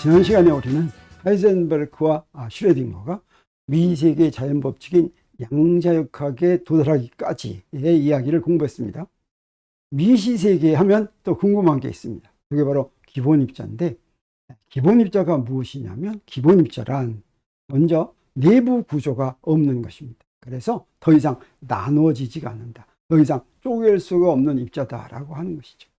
지난 시간에 우리는 하이젠베르크와 슈레딩거가 미세계의 자연법칙인 양자역학에 도달하기까지의 이야기를 공부했습니다. 미시세계 하면 또 궁금한 게 있습니다. 그게 바로 기본입자인데, 기본입자가 무엇이냐면, 기본입자란 먼저 내부 구조가 없는 것입니다. 그래서 더 이상 나눠지지가 않는다. 더 이상 쪼갤 수가 없는 입자다라고 하는 것이죠.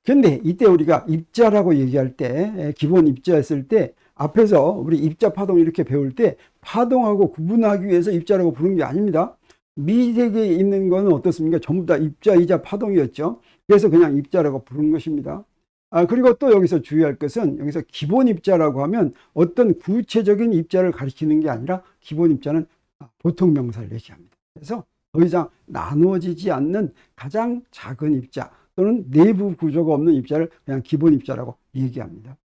근데 이때 우리가 입자라고 얘기할 때, 기본 입자였을 때, 앞에서 우리 입자 파동 이렇게 배울 때 파동하고 구분하기 위해서 입자라고 부르는 게 아닙니다. 미세계에 있는 거는 어떻습니까? 전부 다 입자이자 파동이었죠. 그래서 그냥 입자라고 부르는 것입니다. 그리고 또 여기서 주의할 것은, 여기서 기본 입자라고 하면 어떤 구체적인 입자를 가리키는 게 아니라 기본 입자는 보통 명사를 얘기합니다. 그래서 더 이상 나누어지지 않는 가장 작은 입자 또는 내부 구조가 없는 입자를 그냥 기본 입자라고 얘기합니다.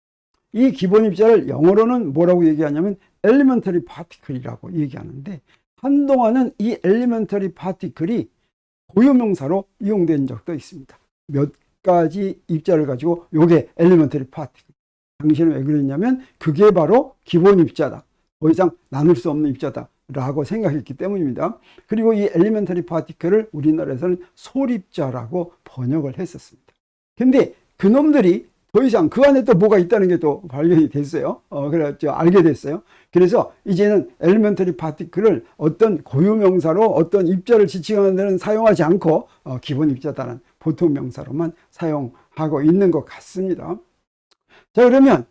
이 기본 입자를 영어로는 뭐라고 얘기하냐면 elementary particle이라고 얘기하는데, 한동안은 이 elementary particle이 고유명사로 이용된 적도 있습니다. 몇 가지 입자를 가지고 요게 elementary particle. 당시에는 왜 그랬냐면 그게 바로 기본 입자다. 더 이상 나눌 수 없는 입자다 라고 생각했기 때문입니다. 그리고 이 elementary particle을 우리나라에서는 솔입자라고 번역을 했었습니다. 근데 그놈들이 더 이상 그 안에 또 뭐가 있다는 게 또 발견이 됐어요. 그래서 알게 됐어요. 그래서 이제는 elementary particle을 어떤 고유명사로 어떤 입자를 지칭하는 데는 사용하지 않고 기본 입자다는 보통 명사로만 사용하고 있는 것 같습니다. 자, 그러면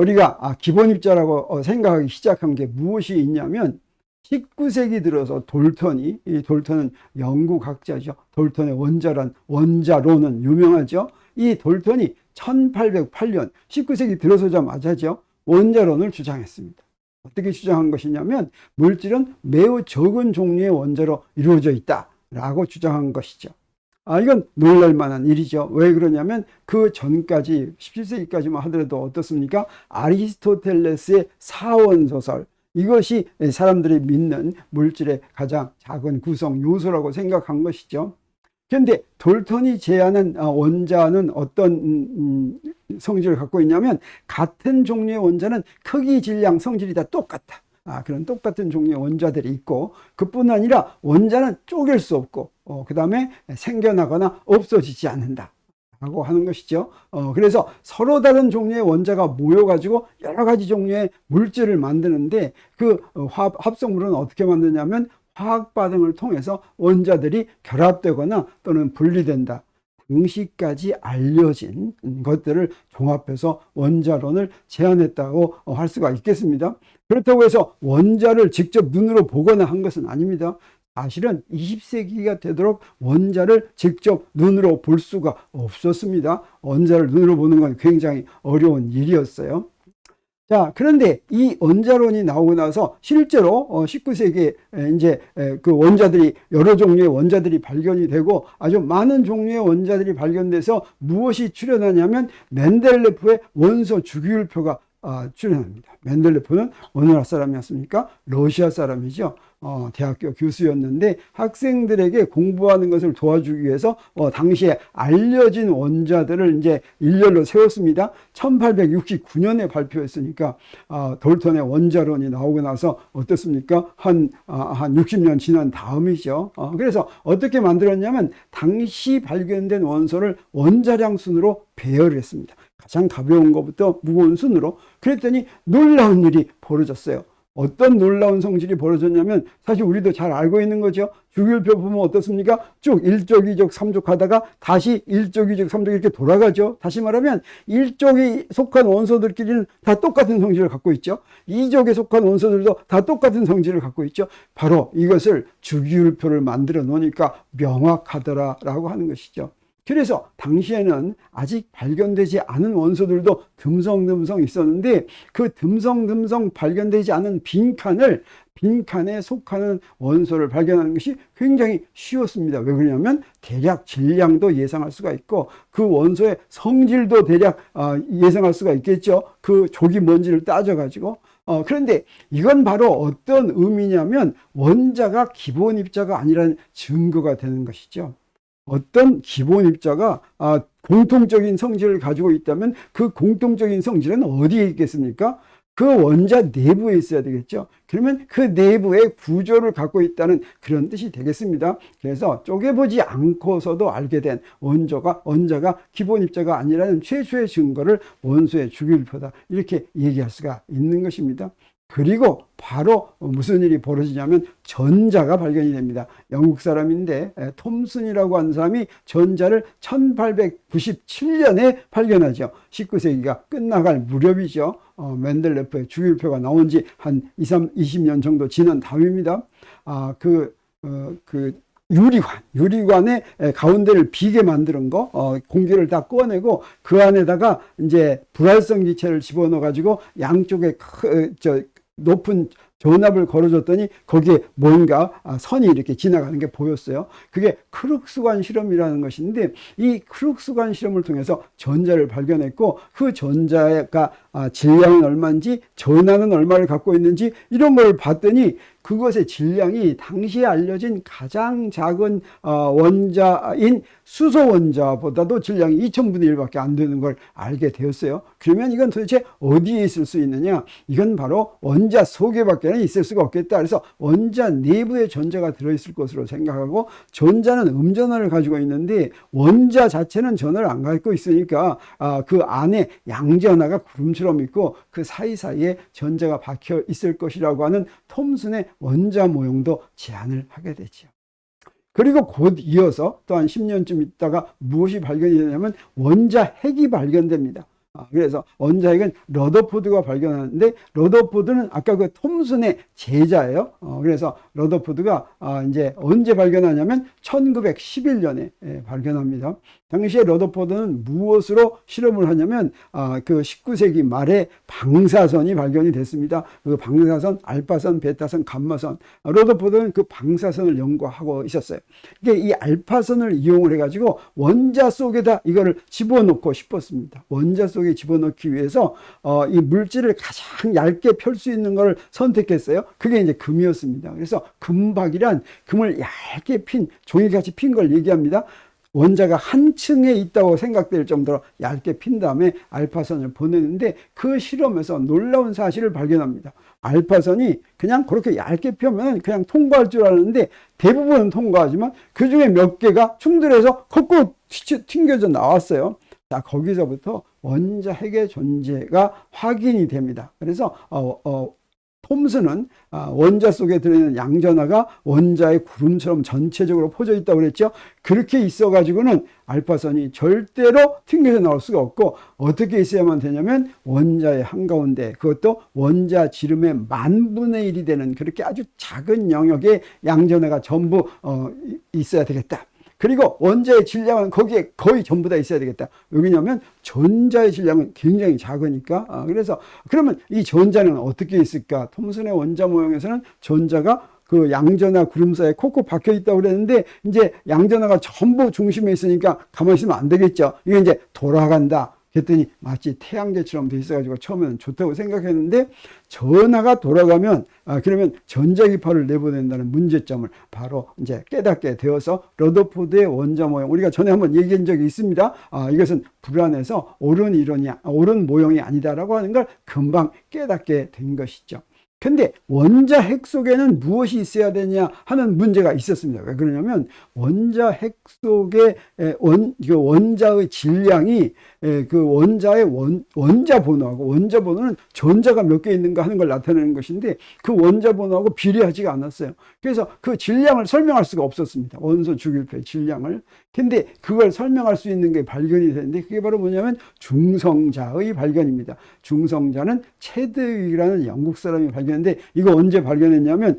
우리가 기본 입자라고 생각하기 시작한 게 무엇이 있냐면, 19세기 들어서 돌턴이, 이 돌턴은 영국 학자죠. 돌턴의 원자로는 유명하죠. 이 돌턴이 1808년 19세기 들어서자마자죠, 원자론을 주장했습니다. 어떻게 주장한 것이냐면, 물질은 매우 적은 종류의 원자로 이루어져 있다라고 주장한 것이죠. 이건 놀랄만한 일이죠. 왜 그러냐면 그 전까지 17세기까지만 하더라도 어떻습니까? 아리스토텔레스의 사원소설, 이것이 사람들이 믿는 물질의 가장 작은 구성 요소라고 생각한 것이죠. 그런데 돌턴이 제안한 원자는 어떤 성질을 갖고 있냐면, 같은 종류의 원자는 크기, 질량, 성질이 다 똑같다. 그런 똑같은 종류의 원자들이 있고, 그뿐 아니라 원자는 쪼갤 수 없고, 그 다음에 생겨나거나 없어지지 않는다 라고 하는 것이죠. 그래서 서로 다른 종류의 원자가 모여가지고 여러 가지 종류의 물질을 만드는데, 그 합성물은 어떻게 만드냐면 화학 반응을 통해서 원자들이 결합되거나 또는 분리된다. 당시까지 알려진 것들을 종합해서 원자론을 제안했다고 할 수가 있겠습니다. 그렇다고 해서 원자를 직접 눈으로 보거나 한 것은 아닙니다. 사실은 20세기가 되도록 원자를 직접 눈으로 볼 수가 없었습니다. 원자를 눈으로 보는 건 굉장히 어려운 일이었어요. 자, 그런데 이 원자론이 나오고 나서 실제로 19세기에 이제 그 원자들이, 여러 종류의 원자들이 발견이 되고 아주 많은 종류의 원자들이 발견돼서 무엇이 출현하냐면 멘델레프의 원소 주기율표가 출현합니다. 멘델레프는 어느 나라 사람이었습니까? 러시아 사람이죠. 대학교 교수였는데 학생들에게 공부하는 것을 도와주기 위해서 당시에 알려진 원자들을 이제 일렬로 세웠습니다. 1869년에 발표했으니까 돌턴의 원자론이 나오고 나서 어떻습니까? 한 60년 지난 다음이죠. 그래서 어떻게 만들었냐면, 당시 발견된 원소를 원자량 순으로 배열을 했습니다. 가장 가벼운 것부터 무거운 순으로. 그랬더니 놀라운 일이 벌어졌어요. 어떤 놀라운 성질이 벌어졌냐면, 사실 우리도 잘 알고 있는 거죠. 주기율표 보면 어떻습니까? 쭉 1족, 2족, 3족 하다가 다시 1족, 2족, 3족 이렇게 돌아가죠. 다시 말하면 1족에 속한 원소들끼리는 다 똑같은 성질을 갖고 있죠. 2족에 속한 원소들도 다 똑같은 성질을 갖고 있죠. 바로 이것을 주기율표를 만들어 놓으니까 명확하더라라고 하는 것이죠. 그래서 당시에는 아직 발견되지 않은 원소들도 듬성듬성 있었는데, 그 듬성듬성 발견되지 않은 빈칸에 속하는 원소를 발견하는 것이 굉장히 쉬웠습니다. 왜 그러냐면 대략 질량도 예상할 수가 있고, 그 원소의 성질도 대략 예상할 수가 있겠죠. 그 족이 뭔지를 따져가지고. 그런데 이건 바로 어떤 의미냐면, 원자가 기본 입자가 아니라는 증거가 되는 것이죠. 어떤 기본 입자가 공통적인 성질을 가지고 있다면 그 공통적인 성질은 어디에 있겠습니까? 그 원자 내부에 있어야 되겠죠. 그러면 그 내부의 구조를 갖고 있다는 그런 뜻이 되겠습니다. 그래서 쪼개보지 않고서도 알게 된 원자가 기본 입자가 아니라는 최초의 증거를 원소의 주기율표다, 이렇게 얘기할 수가 있는 것입니다. 그리고 바로 무슨 일이 벌어지냐면 전자가 발견이 됩니다. 영국 사람인데 톰슨이라고 하는 사람이 전자를 1897년에 발견하죠. 19세기가 끝나갈 무렵이죠. 맨델레프의 주기율표가 나온 지 한 20년 정도 지난 다음입니다. 유리관의 가운데를 비게 만드는 거, 공기를 다 꺼내고 그 안에다가 이제 불활성 기체를 집어넣어 가지고 양쪽에 높은 전압을 걸어줬더니 거기에 뭔가 선이 이렇게 지나가는 게 보였어요. 그게 크룩스관 실험이라는 것인데, 이 크룩스관 실험을 통해서 전자를 발견했고, 그 전자가 질량은 얼마인지, 전하는 얼마를 갖고 있는지 이런 걸 봤더니 그것의 질량이 당시에 알려진 가장 작은 원자인 수소 원자보다도 질량이 2000분의 1밖에 안 되는 걸 알게 되었어요. 그러면 이건 도대체 어디에 있을 수 있느냐? 이건 바로 원자 속에밖에 있을 수가 없겠다. 그래서 원자 내부에 전자가 들어있을 것으로 생각하고, 전자는 음전하를 가지고 있는데 원자 자체는 전하를 안 갖고 있으니까 그 안에 양전하가 구름처럼 있고 그 사이사이에 전자가 박혀 있을 것이라고 하는 톰슨의 원자 모형도 제안을 하게 되죠. 그리고 곧 이어서 또 한 10년쯤 있다가 무엇이 발견이 되냐면 원자 핵이 발견됩니다. 그래서 원자핵은 러더포드가 발견하는데, 러더포드는 아까 그 톰슨의 제자예요. 그래서 러더포드가 이제 언제 발견하냐면 1911년에 발견합니다. 당시에 러더포드는 무엇으로 실험을 하냐면 그 19세기 말에 방사선이 발견이 됐습니다. 그 방사선, 알파선, 베타선, 감마선. 러더포드는 그 방사선을 연구하고 있었어요. 이게 이 알파선을 이용을 해가지고 원자 속에다 이거를 집어넣고 싶었습니다. 원자 속에 집어넣기 위해서 이 물질을 가장 얇게 펼 수 있는 걸 선택했어요. 그게 이제 금이었습니다. 그래서 금박이란 금을 얇게 핀, 종이같이 핀 걸 얘기합니다. 원자가 한 층에 있다고 생각될 정도로 얇게 핀 다음에 알파선을 보내는데, 그 실험에서 놀라운 사실을 발견합니다. 알파선이 그냥 그렇게 얇게 펴면 그냥 통과할 줄 알았는데 대부분은 통과하지만 그 중에 몇 개가 충돌해서 거꾸로 튕겨져 나왔어요. 자, 거기서부터 원자 핵의 존재가 확인이 됩니다. 그래서 톰슨은 원자 속에 들어있는 양전하가 원자의 구름처럼 전체적으로 퍼져 있다고 그랬죠. 그렇게 있어 가지고는 알파선이 절대로 튕겨져 나올 수가 없고, 어떻게 있어야만 되냐면 원자의 한가운데, 그것도 원자 지름의 10,000분의 1이 되는 그렇게 아주 작은 영역에 양전하가 전부 있어야 되겠다. 그리고 원자의 질량은 거기에 거의 전부 다 있어야 되겠다. 왜냐하면 전자의 질량은 굉장히 작으니까. 그래서 그러면 이 전자는 어떻게 있을까? 톰슨의 원자 모형에서는 전자가 그 양전하 구름 사이에 콕콕 박혀 있다고 그랬는데, 이제 양전하가 전부 중심에 있으니까 가만히 있으면 안 되겠죠. 이게 이제 돌아간다. 그랬더니 마치 태양계처럼 돼 있어가지고 처음에는 좋다고 생각했는데, 전하가 돌아가면 그러면 전자기파를 내보낸다는 문제점을 바로 이제 깨닫게 되어서 러더포드의 원자 모형, 우리가 전에 한번 얘기한 적이 있습니다. 이것은 불안해서 옳은 모형이 아니다라고 하는 걸 금방 깨닫게 된 것이죠. 근데 원자 핵 속에는 무엇이 있어야 되냐 하는 문제가 있었습니다. 왜 그러냐면 원자 핵 속에 원자의 질량이 그 원자의 원자 번호하고, 원자 번호는 전자가 몇 개 있는가 하는 걸 나타내는 것인데 그 원자 번호하고 비례하지가 않았어요. 그래서 그 질량을 설명할 수가 없었습니다. 원소 주기율표의 질량을. 근데 그걸 설명할 수 있는 게 발견이 됐는데, 그게 바로 뭐냐면 중성자의 발견입니다. 중성자는 체드윅이라는 영국 사람이 발견했는데, 이거 언제 발견했냐면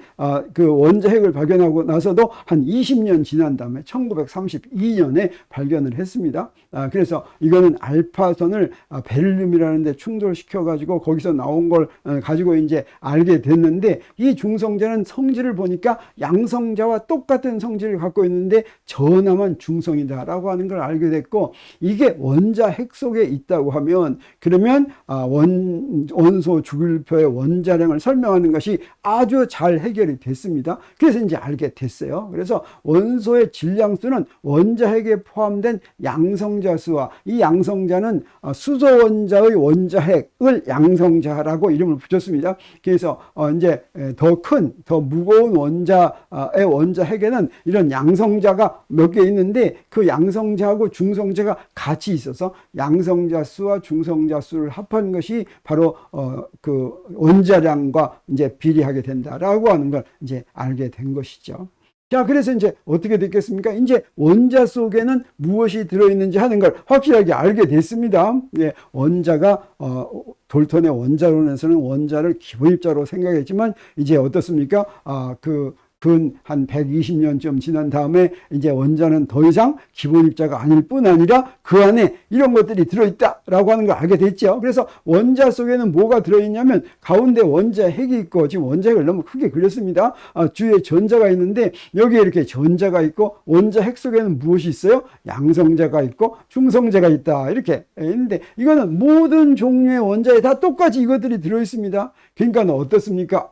그 원자 핵을 발견하고 나서도 한 20년 지난 다음에 1932년에 발견을 했습니다. 그래서 이거는 알파선을 베릴륨이라는 데 충돌시켜 가지고 거기서 나온 걸 가지고 이제 알게 됐는데, 이 중성자는 성질을 보니까 양성자와 똑같은 성질을 갖고 있는데 전하만 중성자가 중성이다라고 하는 걸 알게 됐고, 이게 원자 핵 속에 있다고 하면 그러면 원소 주기율표의 원자량을 설명하는 것이 아주 잘 해결이 됐습니다. 그래서 이제 알게 됐어요. 그래서 원소의 질량수는 원자 핵에 포함된 양성자 수와, 이 양성자는 수소 원자의 원자 핵을 양성자라고 이름을 붙였습니다. 그래서 이제 더 큰, 더 무거운 원자의 원자 핵에는 이런 양성자가 몇 개 있는데, 그 양성자하고 중성자가 같이 있어서 양성자 수와 중성자 수를 합한 것이 바로 그 원자량과 이제 비례하게 된다라고 하는 걸 이제 알게 된 것이죠. 자, 그래서 이제 어떻게 됐겠습니까? 이제 원자 속에는 무엇이 들어있는지 하는 걸 확실하게 알게 됐습니다. 예, 원자가, 돌턴의 원자론에서는 원자를 기본입자로 생각했지만, 이제 어떻습니까? 근 한 120년쯤 지난 다음에 이제 원자는 더 이상 기본입자가 아닐 뿐 아니라 그 안에 이런 것들이 들어있다라고 하는 걸 알게 됐죠. 그래서 원자 속에는 뭐가 들어있냐면 가운데 원자 핵이 있고, 지금 원자 핵을 너무 크게 그렸습니다. 주위에 전자가 있는데 여기에 이렇게 전자가 있고, 원자 핵 속에는 무엇이 있어요? 양성자가 있고 중성자가 있다, 이렇게 있는데, 이거는 모든 종류의 원자에 다 똑같이 이것들이 들어있습니다. 그러니까 어떻습니까?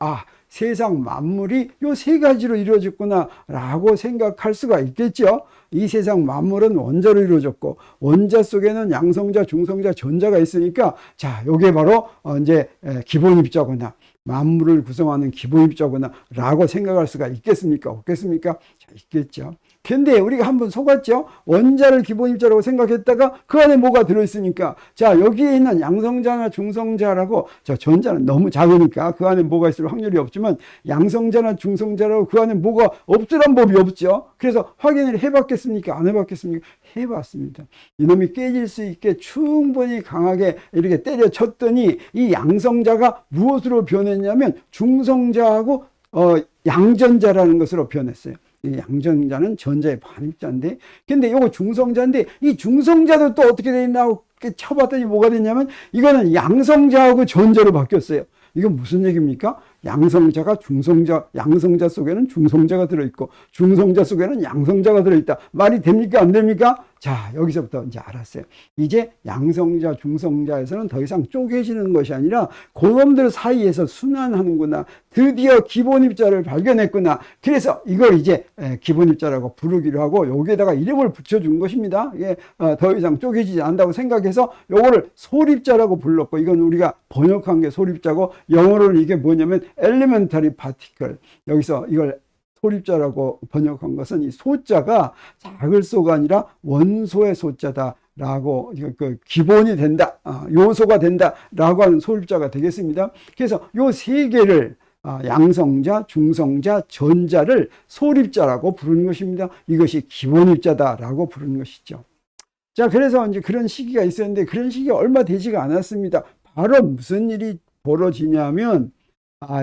세상 만물이 요 세 가지로 이루어졌구나 라고 생각할 수가 있겠죠. 이 세상 만물은 원자로 이루어졌고, 원자 속에는 양성자, 중성자, 전자가 있으니까, 자, 요게 바로 이제 기본입자구나, 만물을 구성하는 기본입자구나 라고 생각할 수가 있겠습니까? 없겠습니까? 자, 있겠죠. 근데 우리가 한번 속았죠. 원자를 기본입자라고 생각했다가 그 안에 뭐가 들어있으니까, 자, 여기에 있는 양성자나 중성자라고, 자, 전자는 너무 작으니까 그 안에 뭐가 있을 확률이 없지만, 양성자나 중성자라고 그 안에 뭐가 없으란 법이 없죠. 그래서 확인을 해봤겠습니까? 안 해봤겠습니까? 해봤습니다. 이놈이 깨질 수 있게 충분히 강하게 이렇게 때려쳤더니, 이 양성자가 무엇으로 변했냐면 중성자하고 양전자라는 것으로 변했어요. 이 양전자는 전자의 반입자인데, 근데 이거 중성자인데, 이 중성자도 또 어떻게 되어 있나 쳐봤더니 뭐가 됐냐면, 이거는 양성자하고 전자로 바뀌었어요. 이건 무슨 얘기입니까? 양성자가 양성자 속에는 중성자가 들어있고, 중성자 속에는 양성자가 들어있다. 말이 됩니까? 안 됩니까? 자, 여기서부터 이제 알았어요. 이제 양성자, 중성자에서는 더 이상 쪼개지는 것이 아니라 그놈들 사이에서 순환하는구나. 드디어 기본입자를 발견했구나. 그래서 이걸 이제 기본입자라고 부르기로 하고, 여기에다가 이름을 붙여준 것입니다. 이게 더 이상 쪼개지지 않는다고 생각해서 요거를 소립자라고 불렀고, 이건 우리가 번역한 게 소립자고, 영어로는 이게 뭐냐면 elementary particle. 여기서 이걸 소립자라고 번역한 것은, 이 소자가 작을 소가 아니라 원소의 소자다라고, 그 기본이 된다, 요소가 된다라고 하는 소립자가 되겠습니다. 그래서 요 세 개를, 양성자, 중성자, 전자를 소립자라고 부르는 것입니다. 이것이 기본입자다라고 부르는 것이죠. 자, 그래서 이제 그런 시기가 있었는데, 그런 시기가 얼마 되지가 않았습니다. 바로 무슨 일이 벌어지냐면,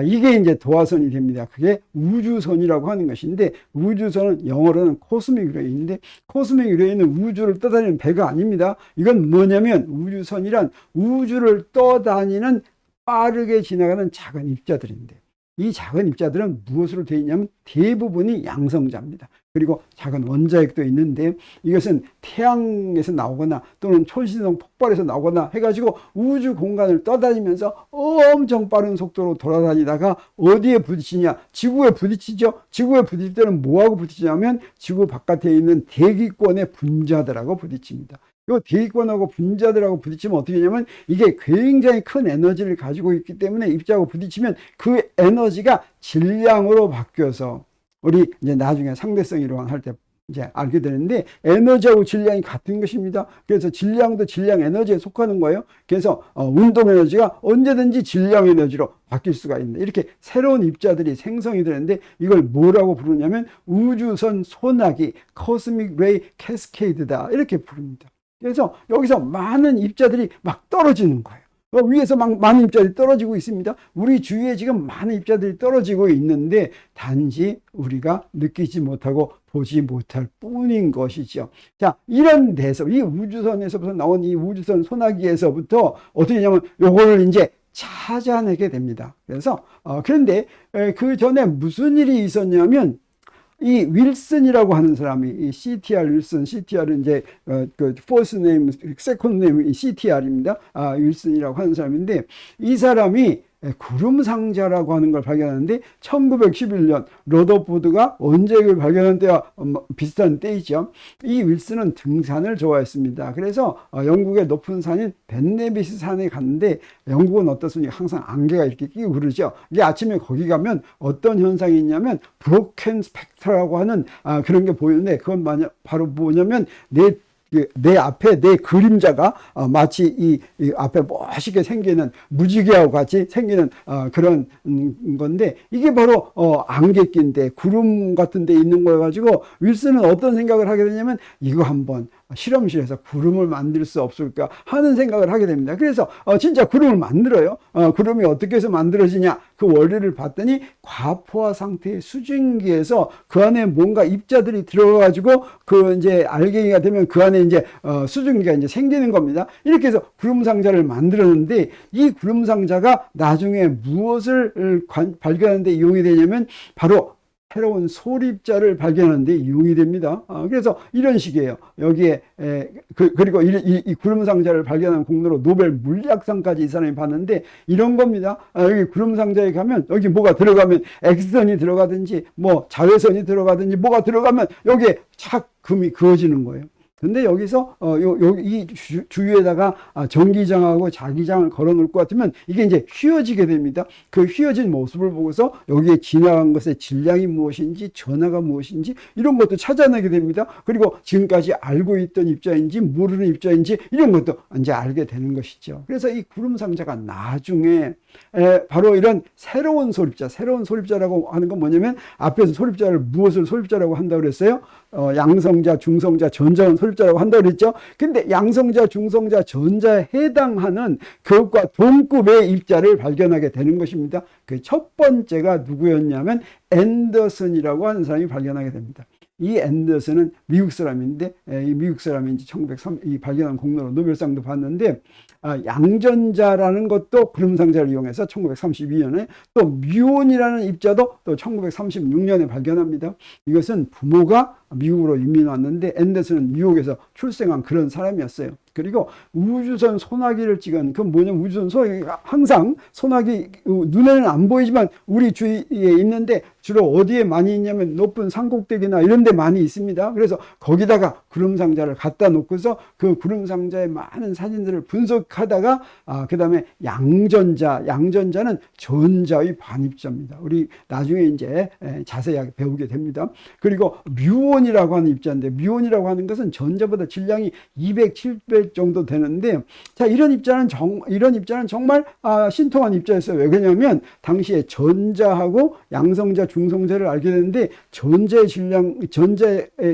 이게 이제 도화선이 됩니다. 그게 우주선이라고 하는 것인데, 우주선은 영어로는 코스믹 레이인데, 코스믹 레이는 우주를 떠다니는 배가 아닙니다. 이건 뭐냐면, 우주선이란 우주를 떠다니는 빠르게 지나가는 작은 입자들인데, 이 작은 입자들은 무엇으로 되어 있냐면 대부분이 양성자입니다. 그리고 작은 원자핵도 있는데, 이것은 태양에서 나오거나 또는 초신성 폭발에서 나오거나 해가지고 우주 공간을 떠다니면서 엄청 빠른 속도로 돌아다니다가 어디에 부딪히냐? 지구에 부딪히죠. 지구에 부딪힐 때는 뭐하고 부딪히냐면 지구 바깥에 있는 대기권의 분자들하고 부딪힙니다. 이 대기권하고 분자들하고 부딪히면 어떻게 되냐면, 이게 굉장히 큰 에너지를 가지고 있기 때문에 입자하고 부딪히면 그 에너지가 질량으로 바뀌어서, 우리 이제 나중에 상대성 이론 할 때 이제 알게 되는데, 에너지하고 질량이 같은 것입니다. 그래서 질량도 질량 에너지에 속하는 거예요. 그래서 운동 에너지가 언제든지 질량 에너지로 바뀔 수가 있는데, 이렇게 새로운 입자들이 생성이 되는데, 이걸 뭐라고 부르냐면 우주선 소나기, 코스믹 레이 캐스케이드다, 이렇게 부릅니다. 그래서 여기서 많은 입자들이 막 떨어지는 거예요. 위에서 막 많은 입자들이 떨어지고 있습니다. 우리 주위에 지금 많은 입자들이 떨어지고 있는데, 단지 우리가 느끼지 못하고 보지 못할 뿐인 것이죠. 자, 이런 데서, 이 우주선에서부터 나온 이 우주선 소나기에서부터 어떻게 되냐면 요거를 이제 찾아내게 됩니다. 그래서 그런데 그 전에 무슨 일이 있었냐면, 이 윌슨이라고 하는 사람이 이 CTR 윌슨, CTR은 이제 그 first name, second name CTR입니다. 윌슨이라고 하는 사람인데 이 사람이 구름상자라고 하는 걸 발견하는데 1911년 러더포드가 언제 이걸 발견한 때와 비슷한 때이죠. 이 윌슨은 등산을 좋아했습니다. 그래서 영국의 높은 산인 벤네비스 산에 갔는데 영국은 어떻습니까? 항상 안개가 이렇게 끼고 그러죠. 이게 아침에 거기 가면 어떤 현상이 있냐면 브로켄 스펙트라고 하는 그런 게 보이는데 그건 바로 뭐냐면 내 앞에 내 그림자가 마치 이 앞에 멋있게 생기는 무지개하고 같이 생기는 그런 건데 이게 바로 안개낀데 구름 같은 데 있는 거 가지고 윌슨은 어떤 생각을 하게 되냐면 이거 한번 실험실에서 구름을 만들 수 없을까 하는 생각을 하게 됩니다. 그래서 진짜 구름을 만들어요. 구름이 어떻게 해서 만들어지냐 그 원리를 봤더니 과포화 상태의 수증기에서 그 안에 뭔가 입자들이 들어가지고 그 이제 알갱이가 되면 그 안에 이제 수증기가 이제 생기는 겁니다. 이렇게 해서 구름 상자를 만들었는데 이 구름 상자가 나중에 무엇을 발견하는 데 이용이 되냐면 바로 새로운 소립자를 발견하는데 이용이 됩니다. 그래서 이런 식이에요. 여기에 그리고 이 구름상자를 발견한 공로로 노벨 물리학상까지 이 사람이 받는데 이런 겁니다. 여기 구름상자에 가면 여기 뭐가 들어가면 X선이 들어가든지 뭐 자외선이 들어가든지 뭐가 들어가면 여기에 착 금이 그어지는 거예요. 근데 여기서 이 주위에다가 전기장하고 자기장을 걸어 놓을 것 같으면 이게 이제 휘어지게 됩니다. 그 휘어진 모습을 보고서 여기에 지나간 것의 질량이 무엇인지 전하가 무엇인지 이런 것도 찾아내게 됩니다. 그리고 지금까지 알고 있던 입자인지 모르는 입자인지 이런 것도 이제 알게 되는 것이죠. 그래서 이 구름상자가 나중에 바로 이런 새로운 소립자라고 하는 건 뭐냐면 앞에서 소립자를 무엇을 소립자라고 한다고 그랬어요? 양성자, 중성자, 전자는 소립자라고 한다고 그랬죠. 근데 양성자, 중성자, 전자에 해당하는 그것과 동급의 입자를 발견하게 되는 것입니다. 그 첫 번째가 누구였냐면 앤더슨이라고 하는 사람이 발견하게 됩니다. 이 앤더슨은 미국 사람인데 이 미국 사람이 이제 1903 발견한 공로로 노벨상도 받는데 양전자라는 것도 구름상자를 이용해서 1932년에 또 뮤온이라는 입자도 또 1936년에 발견합니다. 이것은 부모가 미국으로 이민 왔는데 앤더슨은 뉴욕에서 출생한 그런 사람이었어요. 그리고 우주선 소나기를 찍은 그 뭐냐면 우주선 소나기가 항상 소나기 눈에는 안 보이지만 우리 주위에 있는데 주로 어디에 많이 있냐면 높은 산꼭대기나 이런 데 많이 있습니다. 그래서 거기다가 구름상자를 갖다 놓고서 그 구름상자의 많은 사진들을 분석하다가 그 다음에 양전자는 전자의 반입자입니다. 우리 나중에 이제 자세하게 배우게 됩니다. 그리고 뮤온이라고 하는 입자인데 뮤온이라고 하는 것은 전자보다 질량이 200, 700 정도 되는데 자 이런 입자는 정말 신통한 입자였어요. 왜 그러냐면 당시에 전자하고 양성자, 중성자를 알게 되는데 전자의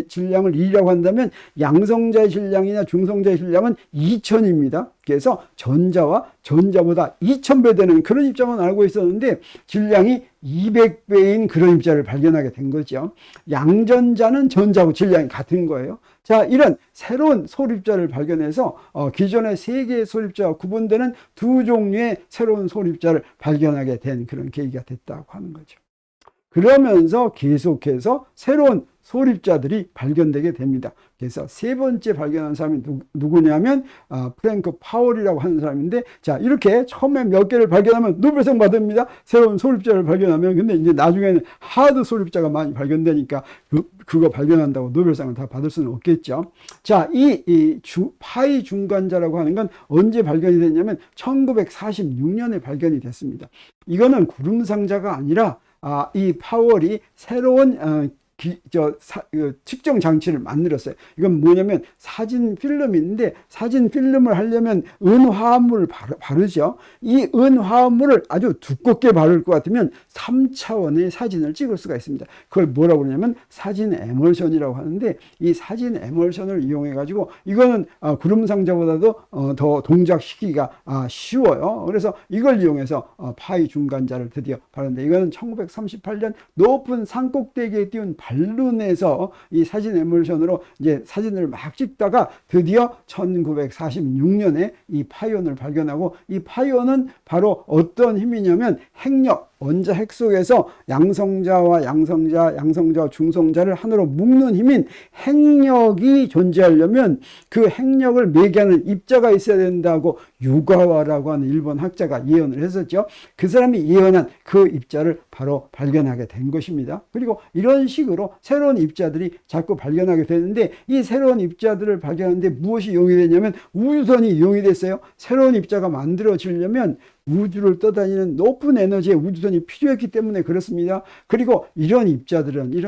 질량을 1이라고 한다면 양성자의 질량이나 중성자의 질량은 2000입니다. 그래서 전자보다 2000배 되는 그런 입자만 알고 있었는데 질량이 200배인 그런 입자를 발견하게 된 거죠. 양전자는 전자하고 질량이 같은 거예요. 자, 이런 새로운 소립자를 발견해서 기존의 3개의 소립자와 구분되는 2종류의 새로운 소립자를 발견하게 된 그런 계기가 됐다고 하는 거죠. 그러면서 계속해서 새로운 소립자들이 발견되게 됩니다. 그래서 세 번째 발견한 사람이 누구냐면 프랭크 파월이라고 하는 사람인데 자 이렇게 처음에 몇 개를 발견하면 노벨상 받습니다. 새로운 소립자를 발견하면 근데 이제 나중에는 하드 소립자가 많이 발견되니까 그거 발견한다고 노벨상을 다 받을 수는 없겠죠. 자, 파이 중간자라고 하는 건 언제 발견이 됐냐면 1946년에 발견이 됐습니다. 이거는 구름상자가 아니라 이 파월이 새로운 측정 장치를 만들었어요. 이건 뭐냐면 사진 필름인데 사진 필름을 하려면 은화합물을 바르죠. 이 은화합물을 아주 두껍게 바를 것 같으면 3차원의 사진을 찍을 수가 있습니다. 그걸 뭐라고 그러냐면 사진 에멀션이라고 하는데 이 사진 에멀션을 이용해 가지고 이거는 구름상자보다도 더 동작시키기가 쉬워요. 그래서 이걸 이용해서 파이 중간자를 드디어 바르는데 이거는 1938년 높은 산꼭대기에 띄운 발룬에서 이 사진 에멀션으로 이제 사진을 막 찍다가 드디어 1946년에 이 파이온을 발견하고 이 파이온은 바로 어떤 힘이냐면 핵력 원자 핵 속에서 양성자와 양성자와 중성자를 하나로 묶는 힘인 핵력이 존재하려면 그 핵력을 매개하는 입자가 있어야 된다고 유가와라고 하는 일본 학자가 예언을 했었죠. 그 사람이 예언한 그 입자를 바로 발견하게 된 것입니다. 그리고 이런 식으로 새로운 입자들이 자꾸 발견하게 되는데, 이 새로운 입자들을 발견하는데 무엇이 이용이 되냐면 우주선이 이용이 됐어요. 새로운 입자가 만들어지려면 우주를 떠다니는 높은 에너지의 우주선이 필요했기 때문에 그렇습니다. 그리고 이런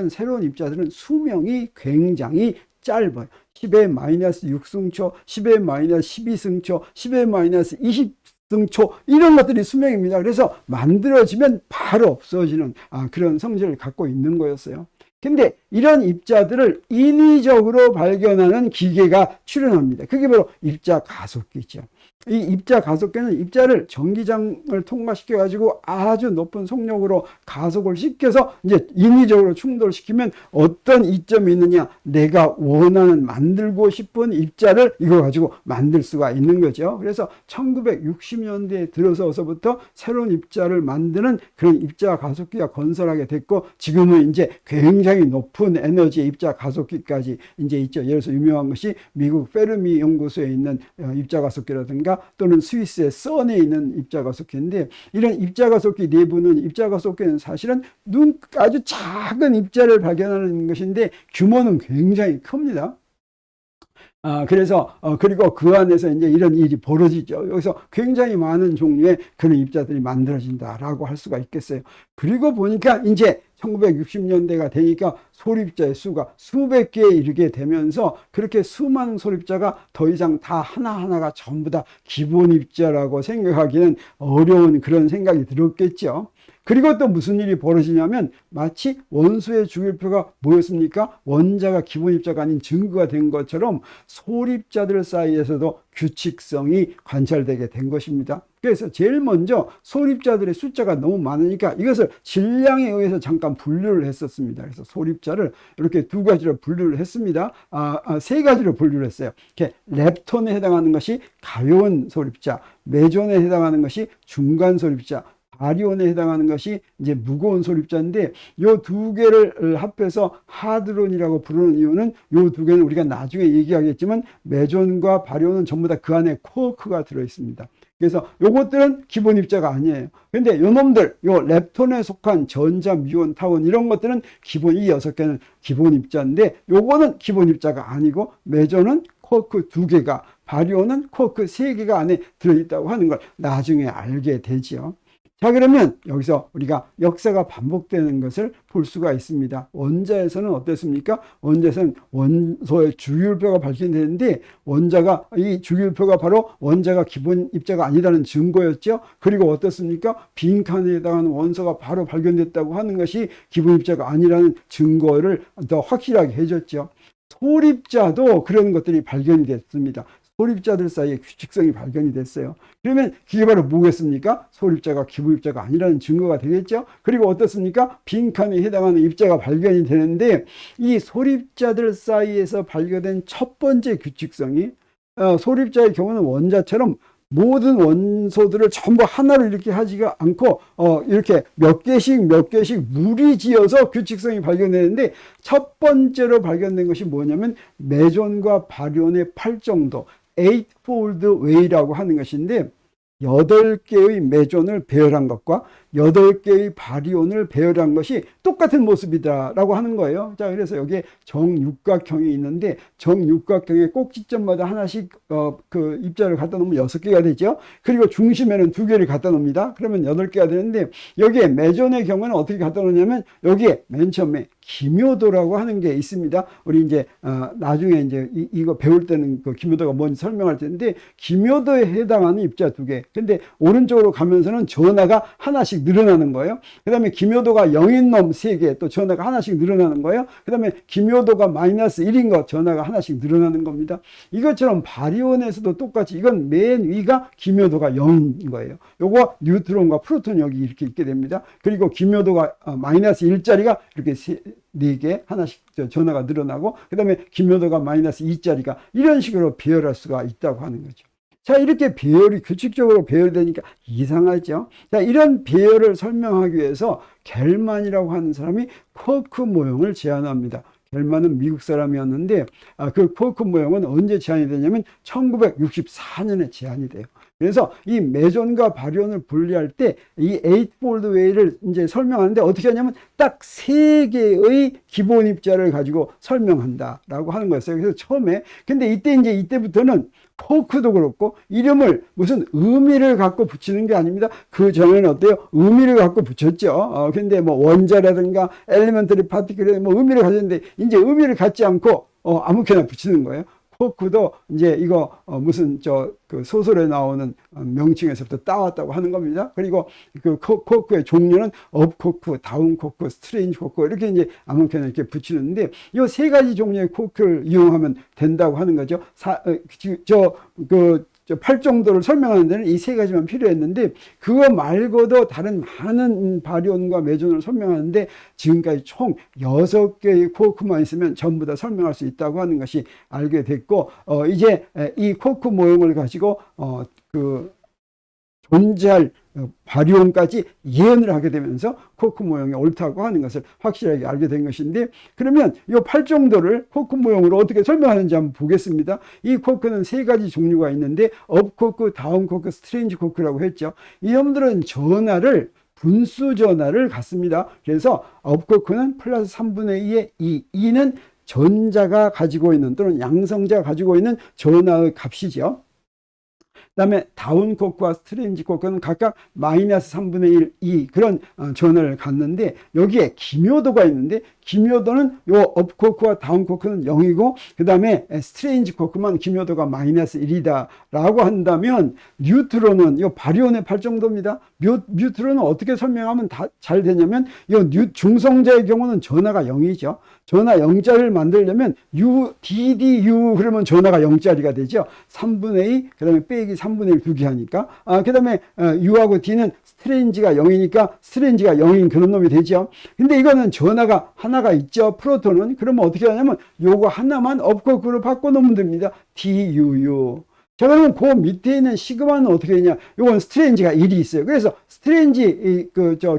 새로운 입자들은 수명이 굉장히 짧아요. 10의 마이너스 6승초, 10의 마이너스 12승초, 10의 마이너스 20승초, 이런 것들이 수명입니다. 그래서 만들어지면 바로 없어지는 그런 성질을 갖고 있는 거였어요. 근데 이런 입자들을 인위적으로 발견하는 기계가 출현합니다. 그게 바로 입자 가속기죠. 이 입자 가속기는 입자를 전기장을 통과시켜 가지고 아주 높은 속력으로 가속을 시켜서 이제 인위적으로 충돌시키면 어떤 이점이 있느냐, 내가 원하는 만들고 싶은 입자를 이거 가지고 만들 수가 있는 거죠. 그래서 1960년대에 들어서서부터 새로운 입자를 만드는 그런 입자 가속기가 건설하게 됐고, 지금은 이제 굉장히 높은 에너지의 입자 가속기까지 이제 있죠. 예를 들어서 유명한 것이 미국 페르미 연구소에 있는 입자 가속기라든가 또는 스위스의 선에 있는 입자가속기인데, 이런 입자가속기 내부는, 입자가속기는 사실은 아주 작은 입자를 발견하는 것인데 규모는 굉장히 큽니다. 그래서 그리고 그 안에서 이제 이런 일이 벌어지죠. 여기서 굉장히 많은 종류의 그런 입자들이 만들어진다라고 할 수가 있겠어요. 그리고 보니까 이제 1960년대가 되니까 소립자의 수가 수백 개에 이르게 되면서, 그렇게 수많은 소립자가 더 이상 다 하나하나가 전부 다 기본 입자라고 생각하기는 어려운 그런 생각이 들었겠죠. 그리고 또 무슨 일이 벌어지냐면, 마치 원소의 주기율표가 뭐였습니까? 원자가 기본 입자가 아닌 증거가 된 것처럼 소립자들 사이에서도 규칙성이 관찰되게 된 것입니다. 그래서 제일 먼저 소립자들의 숫자가 너무 많으니까 이것을 질량에 의해서 잠깐 분류를 했었습니다. 그래서 소립자를 이렇게 두 가지로 분류를 했습니다. 세 가지로 분류를 했어요. 이렇게 렙톤에 해당하는 것이 가벼운 소립자, 메존에 해당하는 것이 중간 소립자, 바리온에 해당하는 것이 이제 무거운 소립자인데, 요 두 개를 합해서 하드론이라고 부르는 이유는, 요 두 개는 우리가 나중에 얘기하겠지만 메존과 바리온은 전부 다 그 안에 쿼크가 들어 있습니다. 그래서 요것들은 기본 입자가 아니에요. 근데 요 놈들, 요 렙톤에 속한 전자, 뮤온, 타원 이런 것들은 기본, 이 6개는 기본 입자인데, 요거는 기본 입자가 아니고 메존은 쿼크 2개가, 바리온은 쿼크 3개가 안에 들어있다고 하는 걸 나중에 알게 되지요. 자, 그러면 여기서 우리가 역사가 반복되는 것을 볼 수가 있습니다. 원자에서는 어땠습니까? 원자에서는 원소의 주기율표가 발견되는데, 이 주기율표가 바로 원자가 기본 입자가 아니라는 증거였죠. 그리고 어떻습니까? 빈칸에 해당하는 원소가 바로 발견됐다고 하는 것이 기본 입자가 아니라는 증거를 더 확실하게 해줬죠. 소립자도 그런 것들이 발견이 됐습니다. 소립자들 사이에 규칙성이 발견이 됐어요. 그러면 그게 바로 뭐겠습니까? 소립자가 기본 입자가 아니라는 증거가 되겠죠. 그리고 어떻습니까? 빈칸에 해당하는 입자가 발견이 되는데, 이 소립자들 사이에서 발견된 첫 번째 규칙성이, 소립자의 경우는 원자처럼 모든 원소들을 전부 하나로 이렇게 하지가 않고 이렇게 몇 개씩 무리지어서 규칙성이 발견되는데, 첫 번째로 발견된 것이 뭐냐면 메존과 바리온의 8정도, eightfold way라고 하는 것인데, 8개의 메존을 배열한 것과 8개의 바리온을 배열한 것이 똑같은 모습이다라고 하는 거예요. 자, 그래서 여기에 정육각형이 있는데, 정육각형의 꼭지점마다 하나씩 그 입자를 갖다 놓으면 6개가 되죠. 그리고 중심에는 2개를 갖다 놓습니다. 그러면 8개가 되는데, 여기에 메존의 경우는 어떻게 갖다 놓냐면, 여기에 맨 처음에 기묘도라고 하는 게 있습니다. 우리 이제 나중에 이제 이거 배울 때는 그 기묘도가 뭔지 설명할 텐데, 기묘도에 해당하는 입자 2개. 근데 오른쪽으로 가면서는 전하가 하나씩 늘어나는 거예요. 그 다음에 기묘도가 0인 놈 3개, 또 전하가 하나씩 늘어나는 거예요. 그 다음에 기묘도가 마이너스 1인 것, 전하가 하나씩 늘어나는 겁니다. 이것처럼 바리온에서도 똑같이, 이건 맨 위가 기묘도가 0인 거예요. 요거 뉴트론과 프로톤이 여기 이렇게 있게 됩니다. 그리고 기묘도가 마이너스 1짜리가 이렇게 4개 하나씩 전하가 늘어나고, 그 다음에 기묘도가 마이너스 2짜리가 이런 식으로 배열할 수가 있다고 하는 거죠. 자, 이렇게 배열이 규칙적으로 배열되니까 이상하죠. 자, 이런 배열을 설명하기 위해서 겔만이라고 하는 사람이 쿼크 모형을 제안합니다. 겔만은 미국 사람이었는데 그 쿼크 모형은 언제 제안이 되냐면 1964년에 제안이 돼요. 그래서 이 메존과 바리온을 분리할 때 이 에이트폴드 웨이를 이제 설명하는데 어떻게 하냐면 딱 3개의 기본 입자를 가지고 설명한다라고 하는 거였어요. 그래서 처음에 근데 이때부터는 쿼크도 그렇고 이름을 무슨 의미를 갖고 붙이는 게 아닙니다. 그 전에는 어때요? 의미를 갖고 붙였죠. 근데 뭐 원자라든가 엘리멘터리 파티클에 뭐 의미를 가졌는데 이제 의미를 갖지 않고 아무렇게나 붙이는 거예요. 쿼크도 이제 이거 무슨 그 소설에 나오는 명칭에서부터 따왔다고 하는 겁니다. 그리고 그 쿼크의 종류는 업 쿼크, 다운 쿼크, 스트레인지 쿼크 이렇게 이제 아무렇게나 이렇게 붙이는데 이 3가지 종류의 쿼크를 이용하면 된다고 하는 거죠. 저 8정도를 설명하는 데는 이 3가지만 필요했는데 그거 말고도 다른 많은 바리온과 메존을 설명하는데 지금까지 총 6개의 쿼크만 있으면 전부 다 설명할 수 있다고 하는 것이 알게 됐고 이제 이 쿼크 모형을 가지고 그 존재할 바리온까지 예언을 하게 되면서 쿼크 모형이 옳다고 하는 것을 확실하게 알게 된 것인데 그러면 이 8정도를 쿼크 모형으로 어떻게 설명하는지 한번 보겠습니다. 이 쿼크는 3가지 종류가 있는데 업 쿼크, 다운 쿼크, 스트레인지 쿼크라고 했죠. 이놈들은 전하를 분수 전하를 갖습니다. 그래서 업 쿼크는 플러스 3분의 2의 2, 2는 전자가 가지고 있는 또는 양성자가 가지고 있는 전하의 값이죠. 그 다음에 다운 쿼크와 스트레인지 쿼크는 각각 마이너스 3분의 1, 2 그런 전하를 갖는데 여기에 기묘도가 있는데 기묘도는 요 업 쿼크와 다운 쿼크는 0이고 그 다음에 스트레인지 쿼크만 기묘도가 마이너스 1이다 라고 한다면 뉴트론은 요 바리온의 8정도입니다. 뉴트론은 어떻게 설명하면 잘 되냐면 요 중성자의 경우는 전하가 0이죠. 전하 0자를 만들려면 DDU 그러면 전하가 0자리가 되죠. 3분의 2 그 다음에 빼기 3분의 1 두개 하니까 그 다음에 U하고 D는 스트레인지가 0이니까 스트레인지가 0인 그런 놈이 되죠. 근데 이거는 전하가 하나가 있죠. 프로톤은. 그러면 어떻게 하냐면 요거 하나만 업코크로 바꿔놓으면 됩니다. DUU. 자, 그러면 그 밑에 있는 시그마는 어떻게 되냐? 요건 스트레인지가 1이 있어요. 그래서 스트레인지,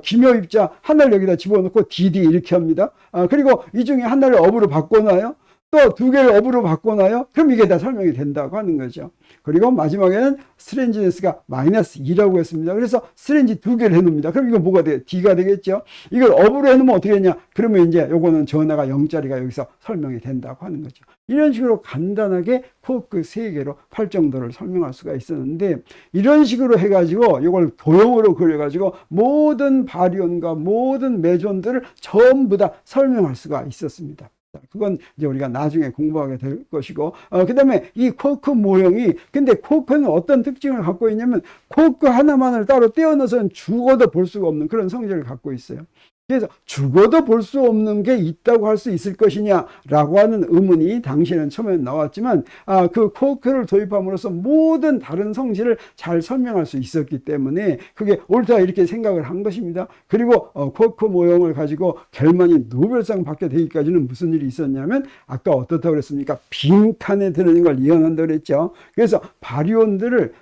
기묘 입자 하나를 여기다 집어넣고 DD 이렇게 합니다. 그리고 이 중에 하나를 업으로 바꿔놔요. 또 2개를 업으로 바꿔놔요. 그럼 이게 다 설명이 된다고 하는 거죠. 그리고 마지막에는 스트레인지네스가 마이너스 2라고 했습니다. 그래서 스트레인지 2개를 해놓습니다. 그럼 이거 뭐가 돼요? D가 되겠죠? 이걸 업으로 해놓으면 어떻게 되냐? 그러면 이제 요거는 전하가 0자리가 여기서 설명이 된다고 하는 거죠. 이런 식으로 간단하게 쿼크 3개로 8정도를 설명할 수가 있었는데 이런 식으로 해가지고 이걸 도형으로 그려가지고 모든 바리온과 모든 메존들을 전부 다 설명할 수가 있었습니다. 그건 이제 우리가 나중에 공부하게 될 것이고 그 다음에 이 쿼크 모형이 근데 쿼크는 어떤 특징을 갖고 있냐면 쿼크 하나만을 따로 떼어넣어서는 죽어도 볼 수가 없는 그런 성질을 갖고 있어요. 그래서 죽어도 볼 수 없는 게 있다고 할 수 있을 것이냐라고 하는 의문이 당시에는 처음에 나왔지만 그 쿼크를 도입함으로써 모든 다른 성질을 잘 설명할 수 있었기 때문에 그게 옳다 이렇게 생각을 한 것입니다. 그리고 쿼크 모형을 가지고 겔만이 노벨상 받게 되기까지는 무슨 일이 있었냐면 아까 어떻다고 그랬습니까? 빈칸에 드는 걸 예언한다고 그랬죠. 그래서 바리온들을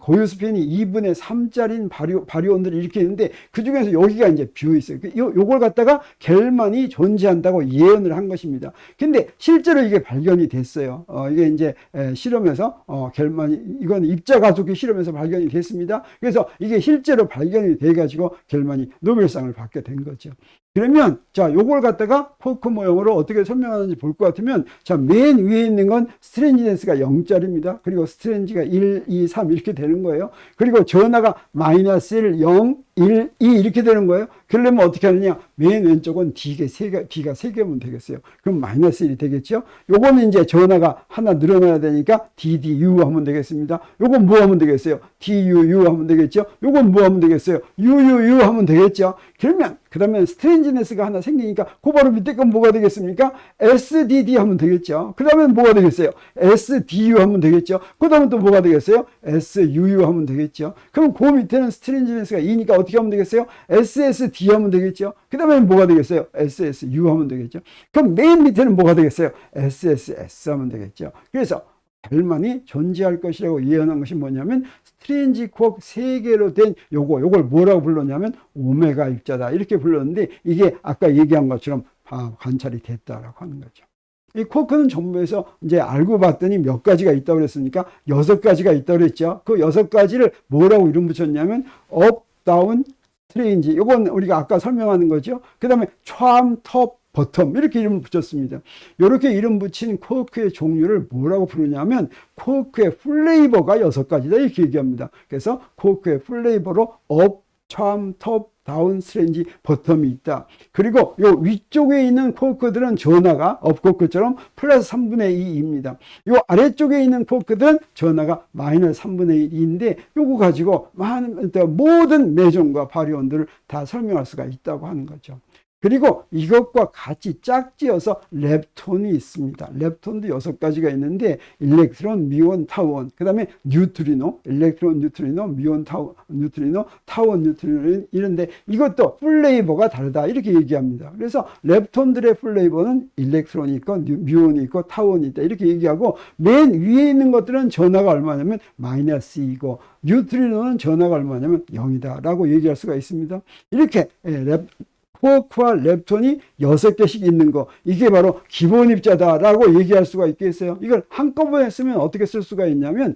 고유 스핀이 2분의 3짜리인 바리온들을 이렇게 있는데 그 중에서 여기가 이제 비어 있어요. 요걸 갖다가 겔만이 존재한다고 예언을 한 것입니다. 근데 실제로 이게 발견이 됐어요. 이게 이제 실험에서 겔만이 이건 입자 가속기 실험에서 발견이 됐습니다. 그래서 이게 실제로 발견이 돼 가지고 겔만이 노벨상을 받게 된 거죠. 그러면 자 요걸 갖다가 쿼크 모형으로 어떻게 설명하는지 볼 것 같으면 자 맨 위에 있는 건 스트레인지네스가 0짜리입니다. 그리고 스트레인지가 1, 2, 3 이렇게 되는 거예요. 그리고 전하가 마이너스 1, 0, 1, 2 이렇게 되는 거예요. 그러려면 어떻게 하느냐? 맨 왼쪽은 D가 3개면 되겠어요. 그럼 마이너스 1이 되겠죠? 요거는 이제 전하가 하나 늘어나야 되니까 DDU 하면 되겠습니다. 요건 뭐 하면 되겠어요? DUU 하면 되겠죠? 요건 뭐 하면 되겠어요? UUU 하면 되겠죠? 그러면 그 다음에 스트레인지네스가 하나 생기니까 그 바로 밑에 건 뭐가 되겠습니까? SDD 하면 되겠죠. 그 다음에 뭐가 되겠어요? SDU 하면 되겠죠. 그 다음에 또 뭐가 되겠어요? SUU 하면 되겠죠. 그럼 그 밑에는 스트레인지네스가 2니까 어떻게 하면 되겠어요? SSD 하면 되겠죠. 그 다음에 뭐가 되겠어요? SSU 하면 되겠죠. 그럼 맨 밑에는 뭐가 되겠어요? SSS 하면 되겠죠. 그래서 결만이 존재할 것이라고 예언한 것이 뭐냐면 스트레인지 쿼크 3개로 된 요걸 뭐라고 불렀냐면 오메가 입자다 이렇게 불렀는데 이게 아까 얘기한 것처럼 관찰이 됐다라고 하는 거죠. 이 쿼크는 전부에서 이제 알고 봤더니 몇 가지가 있다고 그랬으니까 6가지가 있다고 그랬죠. 그 6가지를 뭐라고 이름 붙였냐면 업, 다운, 스트레인지. 이건 우리가 아까 설명하는 거죠. 그 다음에 촤암, 톱, 버텀 이렇게 이름을 붙였습니다. 이렇게 이름 붙인 쿼크의 종류를 뭐라고 부르냐면 쿼크의 플레이버가 6가지다 이렇게 얘기합니다. 그래서 쿼크의 플레이버로 업, 촤암, 톱, 다운, 스트레인지, 버텀이 있다. 그리고 요 위쪽에 있는 쿼크들은 전하가 업 쿼크처럼 플러스 3분의 2입니다. 요 아래쪽에 있는 쿼크들은 전하가 마이너스 3분의 1인데 요거 가지고 모든 메존과 바리온들을 다 설명할 수가 있다고 하는 거죠. 그리고 이것과 같이 짝지어서 렙톤이 있습니다. 렙톤도 6가지가 있는데 일렉트론, 미온, 타우온, 그 다음에 뉴트리노, 일렉트론, 뉴트리노, 미온, 뉴트리노, 타우온, 뉴트리노 이런데 이것도 플레이버가 다르다 이렇게 얘기합니다. 그래서 렙톤들의 플레이버는 일렉트론이 있고 미온이 있고 타우온이 있다 이렇게 얘기하고 맨 위에 있는 것들은 전하가 얼마냐면 마이너스 2이고 뉴트리노는 전하가 얼마냐면 0이다 라고 얘기할 수가 있습니다. 이렇게 쿼크와 렙톤이 6개씩 있는 거 이게 바로 기본 입자다라고 얘기할 수가 있겠어요. 이걸 한꺼번에 쓰면 어떻게 쓸 수가 있냐면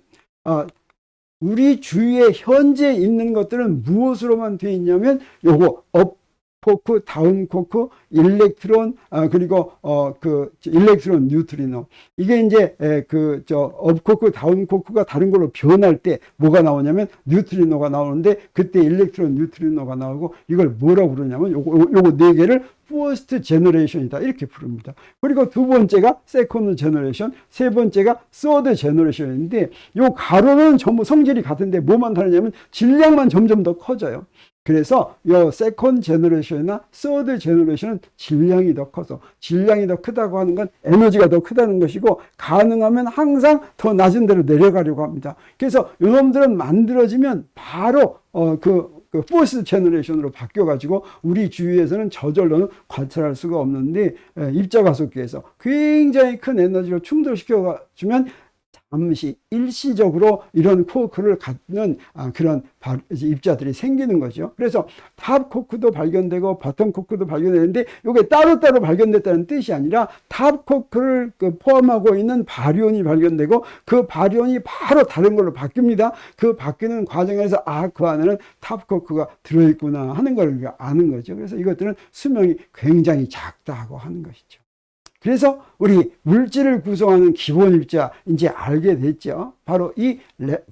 우리 주위에 현재 있는 것들은 무엇으로만 되어 있냐면 요거 업 쿼크, 다운 쿼크, 일렉트론, 그리고 일렉트론, 뉴트리노. 이게 이제 업 쿼크, 다운 쿼크가 다른 걸로 변할 때 뭐가 나오냐면 뉴트리노가 나오는데 그때 일렉트론, 뉴트리노가 나오고 이걸 뭐라고 부르냐면 요거 4개를 퍼스트 제너레이션이다 이렇게 부릅니다. 그리고 두 번째가 세컨드 제너레이션, 세 번째가 서드 제너레이션인데 요 가로는 전부 성질이 같은데 뭐만 다르냐면 질량만 점점 더 커져요. 그래서 이 세컨드 제너레이션이나 서드 제너레이션은 질량이 더 커서 질량이 더 크다고 하는 건 에너지가 더 크다는 것이고 가능하면 항상 더 낮은 데로 내려가려고 합니다. 그래서 이놈들은 만들어지면 바로 포스트 제너레이션으로 바뀌어가지고 우리 주위에서는 저절로는 관찰할 수가 없는데 입자가속기에서 굉장히 큰 에너지로 충돌시켜주면 잠시 일시적으로 이런 쿼크를 갖는 그런 입자들이 생기는 거죠. 그래서 탑 쿼크도 발견되고 버텀 쿼크도 발견되는데 이게 따로따로 발견됐다는 뜻이 아니라 탑 쿼크를 포함하고 있는 바리온이 발견되고 그 바리온이 바로 다른 걸로 바뀝니다. 그 바뀌는 과정에서 그 안에는 탑 쿼크가 들어있구나 하는 걸 우리가 아는 거죠. 그래서 이것들은 수명이 굉장히 작다고 하는 것이죠. 그래서 우리 물질을 구성하는 기본 입자 이제 알게 됐죠. 바로 이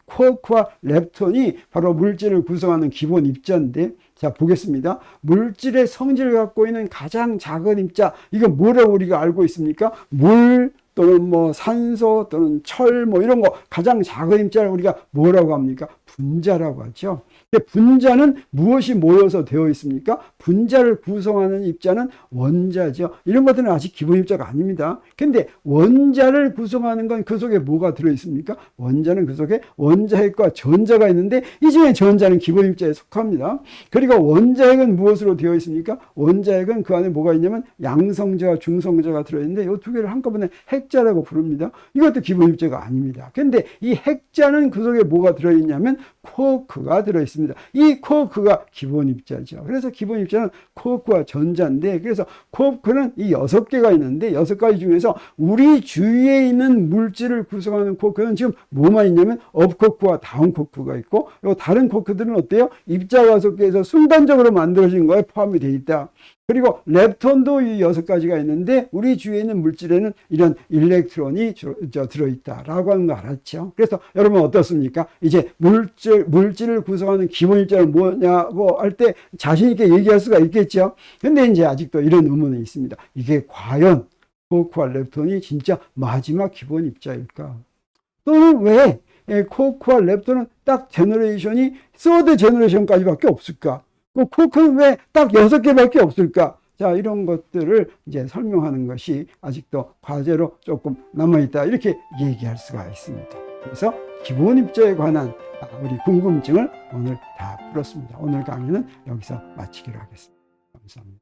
쿼크와 렙톤이 바로 물질을 구성하는 기본 입자인데 자 보겠습니다. 물질의 성질을 갖고 있는 가장 작은 입자 이건 뭐라고 우리가 알고 있습니까? 물 또는 뭐 산소 또는 철 뭐 이런 거 가장 작은 입자를 우리가 뭐라고 합니까? 분자라고 하죠. 근데 분자는 무엇이 모여서 되어 있습니까? 분자를 구성하는 입자는 원자죠. 이런 것들은 아직 기본 입자가 아닙니다. 근데 원자를 구성하는 건 그 속에 뭐가 들어 있습니까? 원자는 그 속에 원자핵과 전자가 있는데 이 중에 전자는 기본 입자에 속합니다. 그리고 원자핵은 무엇으로 되어 있습니까? 원자핵은 그 안에 뭐가 있냐면 양성자와 중성자가 들어 있는데 이 두 개를 한꺼번에 핵자라고 부릅니다. 이것도 기본 입자가 아닙니다. 근데 이 핵자는 그 속에 뭐가 들어 있냐면 쿼크가 들어 있습니다. 이 쿼크가 기본 입자죠. 그래서 기본 입자는 쿼크와 전자인데 그래서 쿼크는 이 6개가 있는데 6가지 중에서 우리 주위에 있는 물질을 구성하는 쿼크는 지금 뭐만 있냐면 업 쿼크와 다운 쿼크가 있고 요 다른 쿼크들은 어때요? 입자가속기에서 순간적으로 만들어진 거에 포함이 되어 있다. 그리고 렙톤도 이 6가지가 있는데 우리 주위에 있는 물질에는 이런 일렉트론이 들어있다라고 하는 거 알았죠. 그래서 여러분 어떻습니까? 이제 물질을 구성하는 기본 입자는 뭐냐고 할 때 자신 있게 얘기할 수가 있겠죠. 근데 이제 아직도 이런 의문이 있습니다. 이게 과연 쿼크와 렙톤이 진짜 마지막 기본 입자일까? 또는 왜 쿼크와 렙톤은 딱 제너레이션이 서드 제너레이션까지밖에 없을까? 쿼크는 왜 딱 6개밖에 없을까? 자, 이런 것들을 이제 설명하는 것이 아직도 과제로 조금 남아있다. 이렇게 얘기할 수가 있습니다. 그래서 기본 입자에 관한 우리 궁금증을 오늘 다 풀었습니다. 오늘 강의는 여기서 마치기로 하겠습니다. 감사합니다.